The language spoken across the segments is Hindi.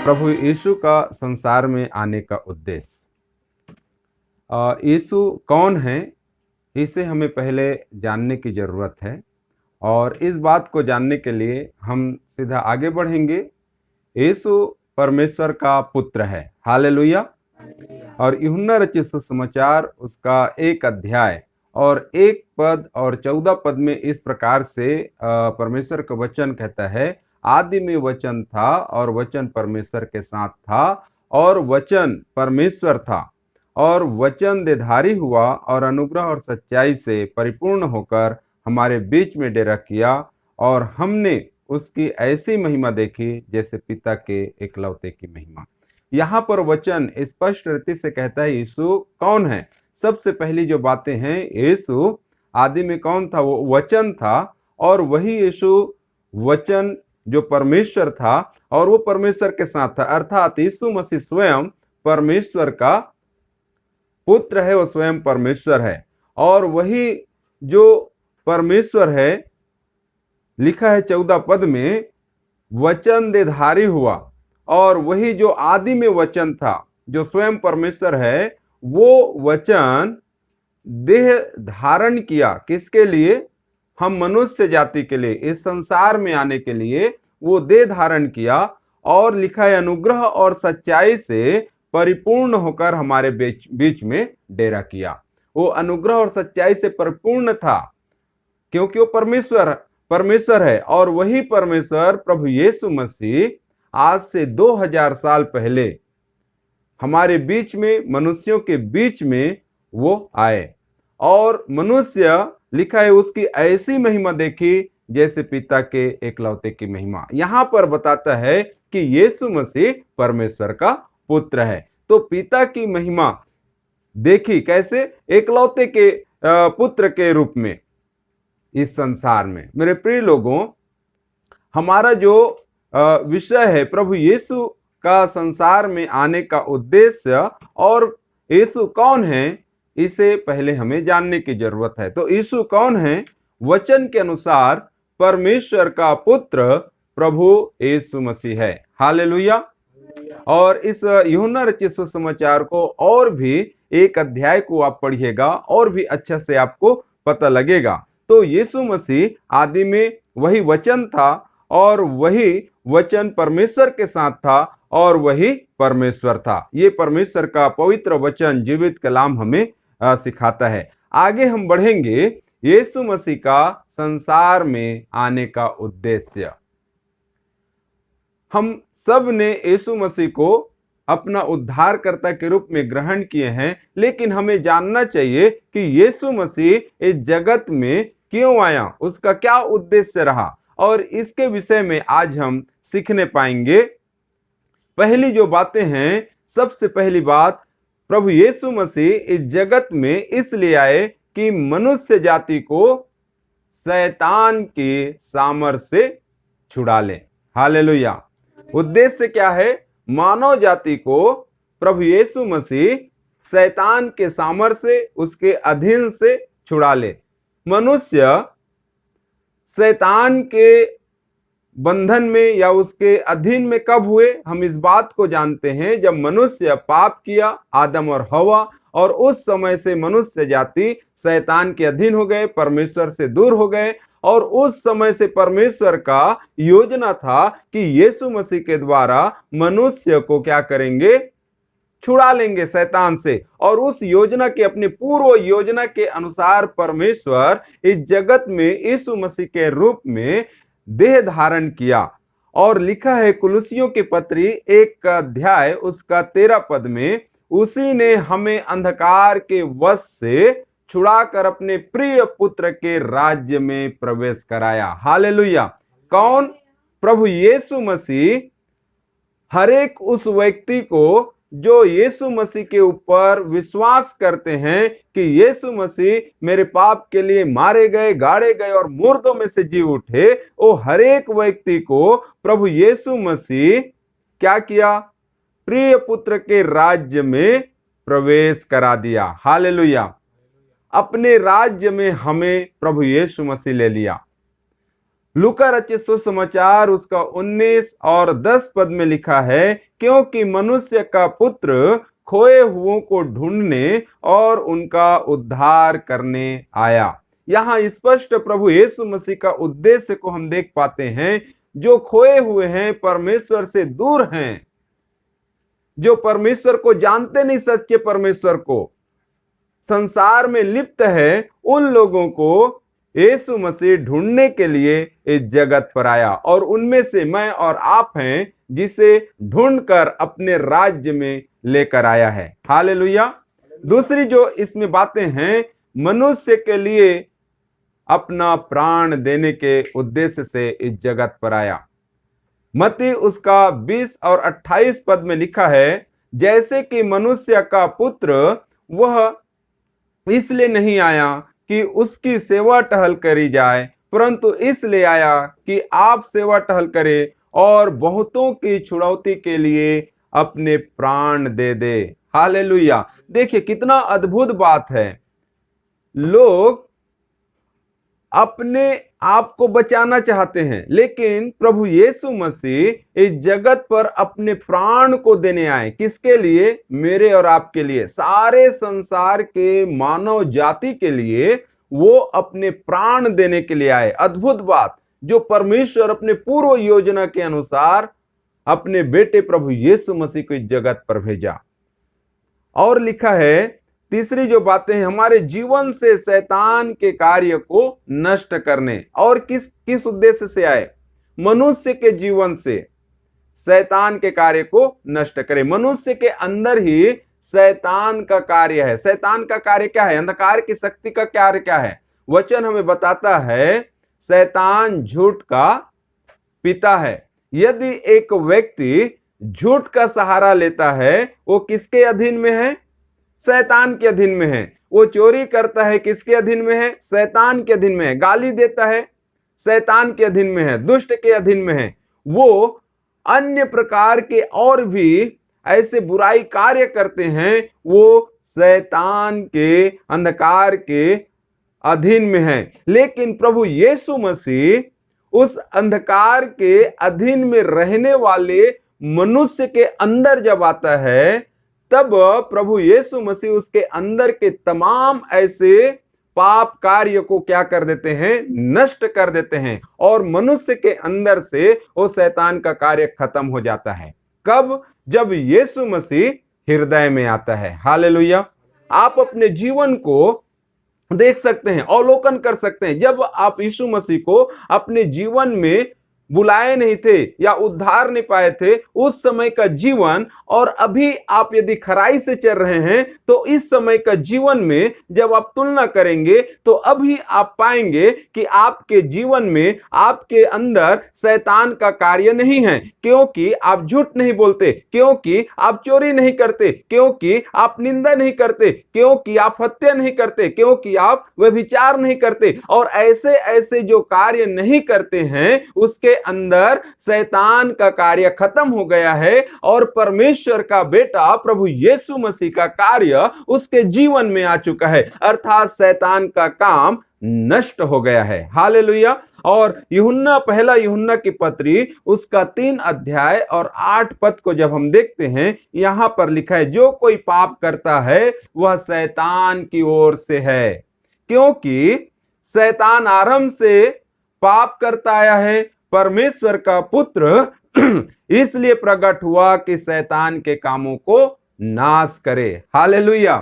प्रभु यीशु का संसार में आने का उद्देश्य। यीशु कौन है, इसे हमें पहले जानने की ज़रूरत है और इस बात को जानने के लिए हम सीधा आगे बढ़ेंगे। यीशु परमेश्वर का पुत्र है, हालेलुया। और यूहन्ना रचित सुसमाचार उसका 1 अध्याय और 1 पद और 14 पद में इस प्रकार से परमेश्वर का वचन कहता है, आदि में वचन था और वचन परमेश्वर के साथ था और वचन परमेश्वर था और वचन देहधारी हुआ और अनुग्रह और सच्चाई से परिपूर्ण होकर हमारे बीच में डेरा किया और हमने उसकी ऐसी महिमा देखी जैसे पिता के एकलौते की महिमा। यहाँ पर वचन स्पष्ट रीति से कहता है यीशु कौन है। सबसे पहली जो बातें हैं, यीशु आदि में कौन था, वो वचन था और वही यीशु वचन जो परमेश्वर था और वो परमेश्वर के साथ था, अर्थात यीशु मसीह स्वयं परमेश्वर का पुत्र है, वो स्वयं परमेश्वर है। और वही जो परमेश्वर है, लिखा है 14 पद में, वचन देहधारी हुआ और वही जो आदि में वचन था, जो स्वयं परमेश्वर है, वो वचन देह धारण किया। किसके लिए? हम मनुष्य जाति के लिए, इस संसार में आने के लिए वो देह धारण किया और लिखा है अनुग्रह और सच्चाई से परिपूर्ण होकर हमारे बीच में डेरा किया। वो अनुग्रह और सच्चाई से परिपूर्ण था क्योंकि वो परमेश्वर है और वही परमेश्वर प्रभु यीशु मसीह आज से 2000 साल पहले हमारे बीच में, मनुष्यों के बीच में वो आए और मनुष्य, लिखा है, उसकी ऐसी महिमा देखी जैसे पिता के एकलौते की महिमा। यहाँ पर बताता है कि यीशु मसीह परमेश्वर का पुत्र है। तो पिता की महिमा देखी कैसे? एकलौते के पुत्र के रूप में इस संसार में। मेरे प्रिय लोगों, हमारा जो विषय है प्रभु यीशु का संसार में आने का उद्देश्य और यीशु कौन है, इसे पहले हमें जानने की जरूरत है। तो यीशु कौन है? वचन के अनुसार परमेश्वर का पुत्र प्रभु यीशु मसीह है, हालेलुया। और इस यूहन्ना रचित सुसमाचार को और भी 1 अध्याय को आप पढ़िएगा और भी अच्छा से आपको पता लगेगा। तो यीशु मसीह आदि में वही वचन था और वही वचन परमेश्वर के साथ था और वही परमेश्वर था। ये परमेश्वर का पवित्र वचन, जीवित कलाम हमें सिखाता है। आगे हम बढ़ेंगे। यीशु मसीह का संसार में आने का उद्देश्य। हम सब ने यीशु मसीह को अपना उद्धारकर्ता के रूप में ग्रहण किए हैं, लेकिन हमें जानना चाहिए कि यीशु मसीह इस जगत में क्यों आया, उसका क्या उद्देश्य रहा, और इसके विषय में आज हम सीखने पाएंगे। पहली जो बातें हैं, सबसे पहली बात, प्रभु यीशु मसीह इस जगत में इसलिए आए कि मनुष्य जाति को शैतान के सामर्थ्य से छुड़ा ले, हालेलुया। उद्देश्य क्या है? मानव जाति को प्रभु यीशु मसीह शैतान के सामर्थ्य से, उसके अधीन से छुड़ा ले। मनुष्य शैतान के बंधन में या उसके अधीन में कब हुए? हम इस बात को जानते हैं जब मनुष्य पाप किया, आदम और हवा, और उस समय से मनुष्य जाति शैतान के अधीन हो गए, परमेश्वर से दूर हो गए। और उस समय से परमेश्वर का योजना था कि यीशु मसीह के द्वारा मनुष्य को क्या करेंगे? छुड़ा लेंगे शैतान से। और उस योजना के, अपनी पूर्व योजना के अनुसार परमेश्वर इस जगत में यीशु मसीह के रूप में देह धारण किया। और लिखा है कुलुसियों की पत्री 1 अध्याय उसका 13 पद में, उसी ने हमें अंधकार के वश से छुड़ाकर अपने प्रिय पुत्र के राज्य में प्रवेश कराया, हालेलुया। कौन? प्रभु यीशु मसीह हर एक उस व्यक्ति को जो यीशु मसीह के ऊपर विश्वास करते हैं कि यीशु मसीह मेरे पाप के लिए मारे गए, गाड़े गए और मुर्दों में से जी उठे, वो हर एक व्यक्ति को प्रभु यीशु मसीह क्या किया? प्रिय पुत्र के राज्य में प्रवेश करा दिया, हालेलुया। अपने राज्य में हमें प्रभु यीशु मसीह ले लिया। लूका रचित सुसमाचार उसका 19 और 10 पद में लिखा है, क्योंकि मनुष्य का पुत्र खोए हुओं को ढूंढने और उनका उद्धार करने आया। यहाँ स्पष्ट प्रभु यीशु मसीह का उद्देश्य को हम देख पाते हैं। जो खोए हुए हैं, परमेश्वर से दूर हैं, जो परमेश्वर को जानते नहीं, सच्चे परमेश्वर को, संसार में लिप्त है, उन लोगों को यीशु मसीह ढूंढने के लिए इस जगत पर आया। और उनमें से मैं और आप हैं, जिसे ढूंढकर अपने राज्य में लेकर आया है। हालेलुया। दूसरी जो इसमें बातें हैं, मनुष्य के लिए अपना प्राण देने के उद्देश्य से इस जगत पर आया। मत्ती उसका 20 और 28 पद में लिखा है, जैसे कि मनुष्य का पुत्र वह इसलिए नहीं आया कि उसकी सेवा टहल करी जाए, परंतु इसलिए आया कि आप सेवा टहल करें और बहुतों की छुड़ौती के लिए अपने प्राण दे दे। हालेलुया। देखिए कितना अद्भुत बात है। लोग अपने आप को बचाना चाहते हैं, लेकिन प्रभु यीशु मसीह इस जगत पर अपने प्राण को देने आए। किसके लिए? मेरे और आपके लिए, सारे संसार के मानव जाति के लिए वो अपने प्राण देने के लिए आए। अद्भुत बात, जो परमेश्वर अपने पूर्व योजना के अनुसार अपने बेटे प्रभु यीशु मसीह को इस जगत पर भेजा। और लिखा है, तीसरी जो बातें हैं, हमारे जीवन से शैतान के कार्य को नष्ट करने। और किस उद्देश्य से आए? मनुष्य के जीवन से शैतान के कार्य को नष्ट करे। मनुष्य के अंदर ही शैतान का कार्य है। शैतान का कार्य क्या है? अंधकार की शक्ति का कार्य क्या है? वचन हमें बताता है, शैतान झूठ का पिता है। यदि एक व्यक्ति झूठ का सहारा लेता है, वो किसके अधीन में है? शैतान के अधीन में है। वो चोरी करता है, किसके अधीन में है? शैतान के अधीन में है। गाली देता है, शैतान के अधीन में है, दुष्ट के अधीन में है। वो अन्य प्रकार के और भी ऐसे बुराई कार्य करते हैं, वो शैतान के अंधकार के अधीन में है। लेकिन प्रभु यीशु मसीह उस अंधकार के अधीन में रहने वाले मनुष्य के अंदर जब आता है, तब प्रभु यीशु मसीह उसके अंदर के तमाम ऐसे पाप कार्य को क्या कर देते हैं? नष्ट कर देते हैं। और मनुष्य के अंदर से वो शैतान का कार्य खत्म हो जाता है। कब? जब यीशु मसीह हृदय में आता है। हालेलुया। आप अपने जीवन को देख सकते हैं, अवलोकन कर सकते हैं। जब आप यीशु मसीह को अपने जीवन में बुलाए नहीं थे या उद्धार नहीं पाए थे, उस समय का जीवन और अभी आप यदि खराई से चल रहे हैं, तो इस समय का जीवन में जब आप तुलना करेंगे, तो अभी आप पाएंगे कि आपके जीवन में, आपके अंदर शैतान का कार्य नहीं है। क्योंकि आप झूठ नहीं बोलते, क्योंकि आप चोरी नहीं करते, क्योंकि आप निंदा नहीं करते, क्योंकि आप हत्या नहीं करते, क्योंकि आप व्यभिचार नहीं करते। और ऐसे ऐसे जो कार्य नहीं करते हैं, उसके अंदर शैतान का कार्य खत्म हो गया है और परमेश्वर का बेटा प्रभु यीशु मसीह का कार्य उसके जीवन में आ चुका है। अर्थात शैतान का काम नष्ट हो गया है। हालेलुया। और पहला यूहन्ना की पत्री उसका 3 अध्याय और 8 पद को जब हम देखते हैं, यहां पर लिखा है, जो कोई पाप करता है वह शैतान की ओर से है, क्योंकि शैतान आरंभ से पाप करता आया है। परमेश्वर का पुत्र इसलिए प्रकट हुआ कि शैतान के कामों को नाश करे। हालेलुया।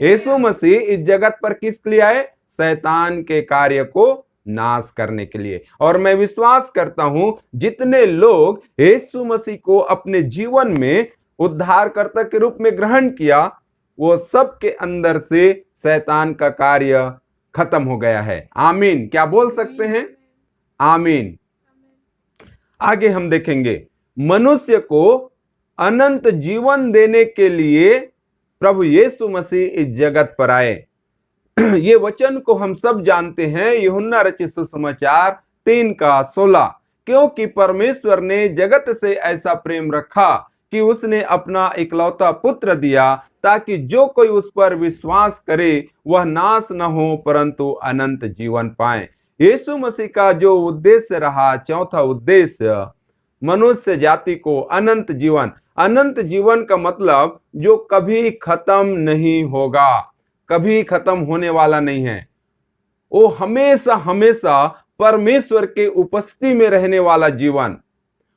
यीशु मसीह इस जगत पर किस लिए आए? शैतान के कार्य को नाश करने के लिए। और मैं विश्वास करता हूं, जितने लोग यीशु मसीह को अपने जीवन में उद्धारकर्ता के रूप में ग्रहण किया, वो सब के अंदर से शैतान का कार्य खत्म हो गया है। आमीन। क्या बोल सकते हैं? आमीन। आगे हम देखेंगे, मनुष्य को अनंत जीवन देने के लिए प्रभु यीशु मसीह इस जगत पर आए। ये वचन को हम सब जानते हैं, यूहन्ना रचित सुसमाचार 3:16, क्योंकि परमेश्वर ने जगत से ऐसा प्रेम रखा कि उसने अपना इकलौता पुत्र दिया, ताकि जो कोई उस पर विश्वास करे वह नाश न हो परंतु अनंत जीवन पाए। यीशु मसीह का जो उद्देश्य रहा, चौथा उद्देश्य, मनुष्य जाति को अनंत जीवन। अनंत जीवन का मतलब जो कभी खत्म नहीं होगा, कभी खत्म होने वाला नहीं है, वो हमेशा हमेशा परमेश्वर के उपस्थिति में रहने वाला जीवन,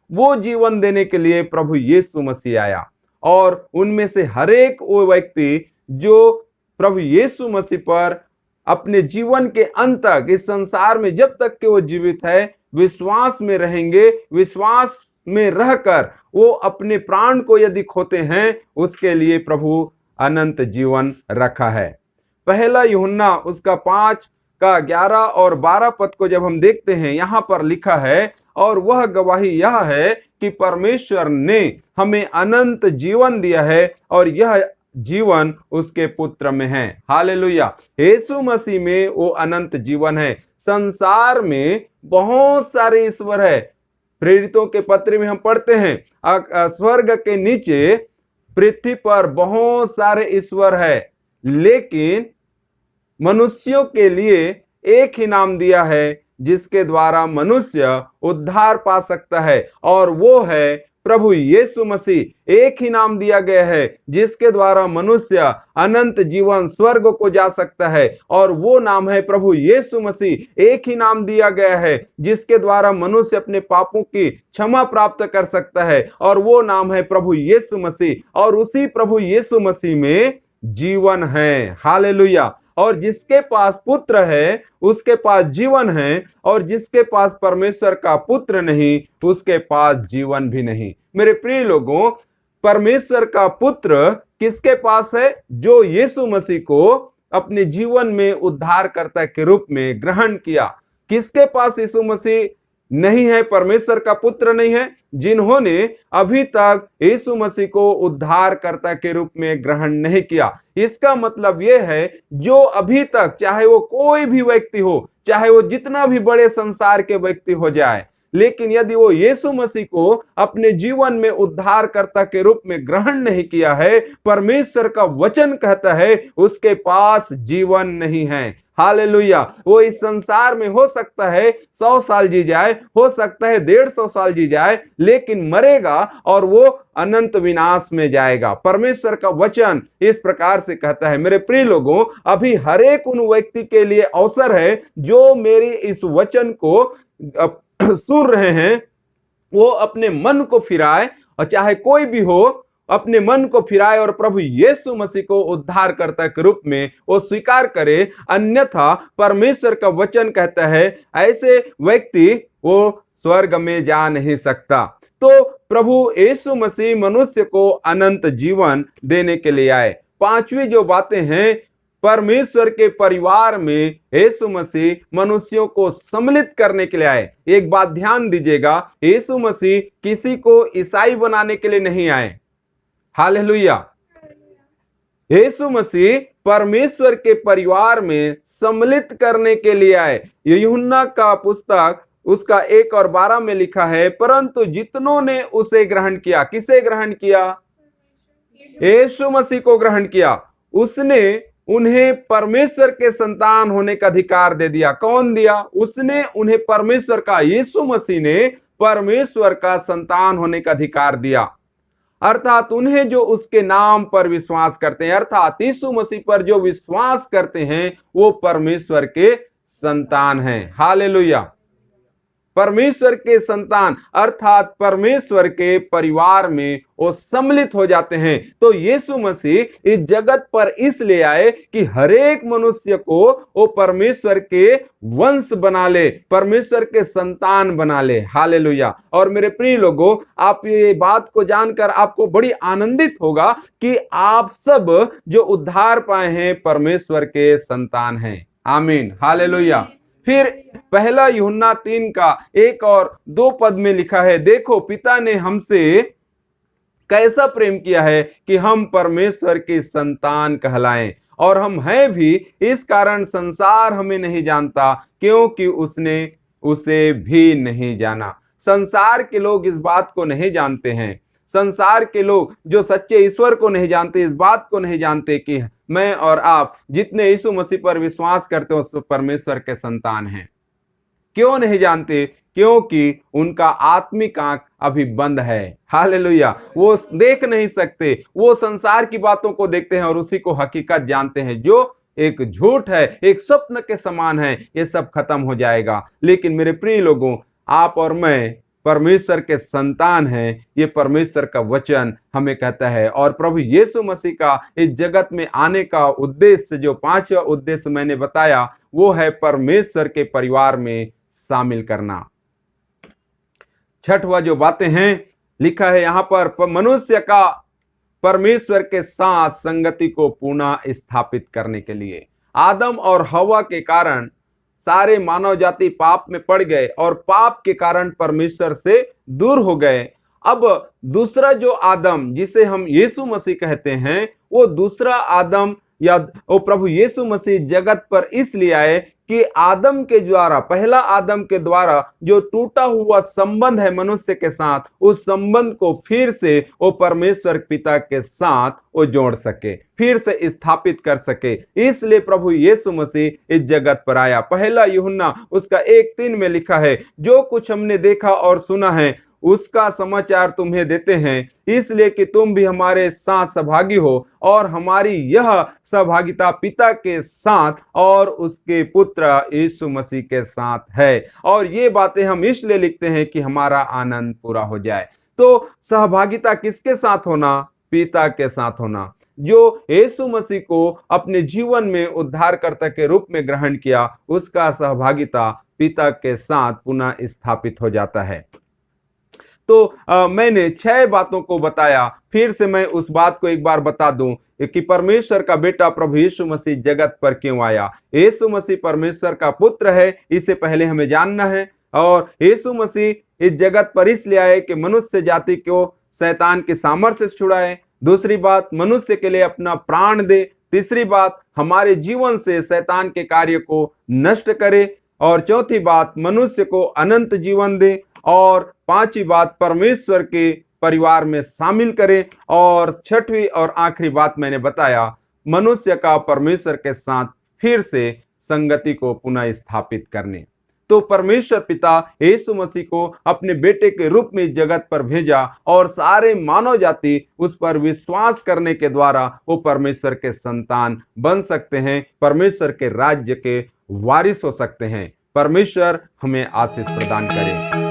वो जीवन देने के लिए प्रभु यीशु मसीह आया। और उनमें से हर एक वो व्यक्ति जो प्रभु यीशु मसीह पर अपने जीवन के अंत तक, इस संसार में जब तक कि वो जीवित है, विश्वास में रहेंगे, विश्वास में रहकर वो अपने प्राण को यदि खोते हैं, उसके लिए प्रभु अनंत जीवन रखा है। पहला यूहन्ना उसका 5 का 11 और 12 पद को जब हम देखते हैं, यहां पर लिखा है, और वह गवाही यह है कि परमेश्वर ने हमें अनंत जीवन दिया है और यह जीवन उसके पुत्र में है। हालेलुया। यीशु मसीह में वो अनंत जीवन है। संसार में बहुत सारे ईश्वर है। प्रेरितों के पत्र में हम पढ़ते हैं, स्वर्ग के नीचे पृथ्वी पर बहुत सारे ईश्वर है, लेकिन मनुष्यों के लिए एक ही नाम दिया है जिसके द्वारा मनुष्य उद्धार पा सकता है, और वो है प्रभु यीशु मसीह। एक ही नाम दिया गया है जिसके द्वारा मनुष्य अनंत जीवन स्वर्ग को जा सकता है, और वो नाम है प्रभु यीशु मसीह। एक ही नाम दिया गया है जिसके द्वारा मनुष्य अपने पापों की क्षमा प्राप्त कर सकता है, और वो नाम है प्रभु यीशु मसीह। और उसी प्रभु यीशु मसीह में जीवन है। हालेलुया। और जिसके पास पुत्र है उसके पास जीवन है, और जिसके पास परमेश्वर का पुत्र नहीं उसके पास जीवन भी नहीं। मेरे प्रिय लोगों, परमेश्वर का पुत्र किसके पास है? जो यीशु मसीह को अपने जीवन में उद्धारकर्ता के रूप में ग्रहण किया। किसके पास यीशु मसीह नहीं है, परमेश्वर का पुत्र नहीं है? जिन्होंने अभी तक यीशु मसीह को उद्धारकर्ता के रूप में ग्रहण नहीं किया। इसका मतलब यह है, जो अभी तक, चाहे वो कोई भी व्यक्ति हो, चाहे वो जितना भी बड़े संसार के व्यक्ति हो जाए, लेकिन यदि वो यीशु मसीह को अपने जीवन में उद्धारकर्ता के रूप में ग्रहण नहीं किया है, परमेश्वर का वचन कहता है उसके पास जीवन नहीं है। हालेलुया। वो इस संसार में हो सकता है 100 साल जी जाए, हो सकता है 150 साल जी जाए, लेकिन मरेगा और वो अनंत विनाश में जाएगा। परमेश्वर का वचन इस प्रकार से कहता है। मेरे प्रिय लोगों, अभी हर एक उन व्यक्ति के लिए अवसर है जो मेरी इस वचन को सुन रहे हैं, वो अपने मन को फिराए, और चाहे कोई भी हो, अपने मन को फिराए और प्रभु यीशु मसीह को उद्धारकर्ता के रूप में वो स्वीकार करे। अन्यथा परमेश्वर का वचन कहता है ऐसे व्यक्ति वो स्वर्ग में जा नहीं सकता। तो प्रभु यीशु मसीह मनुष्य को अनंत जीवन देने के लिए आए। पांचवी जो बातें हैं, परमेश्वर के परिवार में यीशु मसीह मनुष्यों को सम्मिलित करने के लिए आए। एक बात ध्यान दीजिएगा, यीशु मसीह किसी को ईसाई बनाने के लिए नहीं आए। हालेलुया। यीशु मसीह परमेश्वर के परिवार में सम्मिलित करने के लिए आए। यूहन्ना का पुस्तक उसका 1 और 12 में लिखा है, परंतु जितनों ने उसे ग्रहण किया। किसे ग्रहण किया? यीशु मसीह को ग्रहण किया। उसने उन्हें परमेश्वर के संतान होने का अधिकार दे दिया। कौन दिया? उसने उन्हें परमेश्वर का, यीशु मसीह ने परमेश्वर का संतान होने का अधिकार दिया। अर्थात उन्हें जो उसके नाम पर विश्वास करते हैं, अर्थात यीशु मसीह पर जो विश्वास करते हैं, वो परमेश्वर के संतान हैं। हालेलुया। परमेश्वर के संतान अर्थात परमेश्वर के परिवार में वो सम्मिलित हो जाते हैं। तो यीशु मसीह इस जगत पर इसलिए आए कि हर एक मनुष्य को वो परमेश्वर के वंश बना ले, परमेश्वर के संतान बना ले। हालेलुया। और मेरे प्रिय लोगों, आप ये बात को जानकर आपको बड़ी आनंदित होगा कि आप सब जो उद्धार पाए हैं परमेश्वर के संतान हैं। आमीन। हालेलुया। फिर पहला यूहन्ना 3 का 1 और 2 पद में लिखा है, देखो पिता ने हमसे कैसा प्रेम किया है कि हम परमेश्वर की संतान कहलाएं, और हम हैं भी, इस कारण संसार हमें नहीं जानता क्योंकि उसने उसे भी नहीं जाना। संसार के लोग इस बात को नहीं जानते हैं। संसार के लोग जो सच्चे ईश्वर को नहीं जानते, इस बात को नहीं जानते कि मैं और आप जितने यीशु मसीह पर विश्वास करते हैं उस परमेश्वर के संतान हैं। क्यों नहीं जानते? क्योंकि उनका आत्मिक आंख अभी बंद है। हालेलुया। वो देख नहीं सकते, वो संसार की बातों को देखते हैं और उसी को हकीकत जानते हैं जो एक झूठ है, एक स्वप्न के समान है। ये सब खत्म हो जाएगा। लेकिन मेरे प्रिय लोगों, आप और मैं परमेश्वर के संतान हैं। ये परमेश्वर का वचन हमें कहता है। और प्रभु यीशु मसीह का इस जगत में आने का उद्देश्य, जो 5वां उद्देश्य मैंने बताया, वो है परमेश्वर के परिवार में शामिल करना। 6वां जो बातें हैं, लिखा है यहां पर, मनुष्य का परमेश्वर के साथ संगति को पुनः स्थापित करने के लिए। आदम और हवा के कारण सारे मानव जाति पाप में पड़ गए और पाप के कारण परमेश्वर से दूर हो गए। अब दूसरा जो आदम, जिसे हम यीशु मसीह कहते हैं, वो दूसरा आदम या वो प्रभु यीशु मसीह जगत पर इसलिए आए कि आदम के द्वारा, पहला आदम के द्वारा जो टूटा हुआ संबंध है मनुष्य के साथ, उस संबंध को फिर से वो परमेश्वर पिता के साथ वो जोड़ सके, फिर से स्थापित कर सके। इसलिए प्रभु यीशु मसीह इस जगत पर आया। पहला यूहन्ना उसका 1:3 में लिखा है, जो कुछ हमने देखा और सुना है उसका समाचार तुम्हें देते हैं, इसलिए कि तुम भी हमारे साथ सहभागी हो। और हमारी यह सहभागिता पिता के साथ और उसके पुत्र यीशु मसीह के साथ है। और ये बातें हम इसलिए लिखते हैं कि हमारा आनंद पूरा हो जाए। तो सहभागिता किसके साथ होना? पिता के साथ होना। जो यीशु मसीह को अपने जीवन में उद्धारकर्ता के रूप में ग्रहण किया, उसका सहभागिता पिता के साथ पुनः स्थापित हो जाता है। तो मैंने 6 बातों को बताया। फिर से मैं उस बात को एक बार बता दूं कि परमेश्वर का बेटा प्रभु यीशु मसीह जगत पर क्यों आया। यीशु मसीह परमेश्वर का पुत्र है, इसे पहले हमें जानना है। और यीशु मसीह इस जगत पर इसलिए आए कि मनुष्य जाति को शैतान के सामर्थ्य से छुड़ाए। दूसरी बात, मनुष्य के लिए अपना प्राण दे। तीसरी बात, हमारे जीवन से शैतान के कार्य को नष्ट करे। और चौथी बात, मनुष्य को अनंत जीवन दे। और 5वीं बात, परमेश्वर के परिवार में शामिल करे। और 6वीं और आखिरी बात मैंने बताया, मनुष्य का परमेश्वर के साथ फिर से संगति को पुनः स्थापित करने। तो परमेश्वर पिता यीशु मसीह को अपने बेटे के रूप में जगत पर भेजा और सारे मानव जाति उस पर विश्वास करने के द्वारा वो परमेश्वर के संतान बन सकते हैं, परमेश्वर के राज्य के वारिस हो सकते हैं। परमेश्वर हमें आशीष प्रदान करे।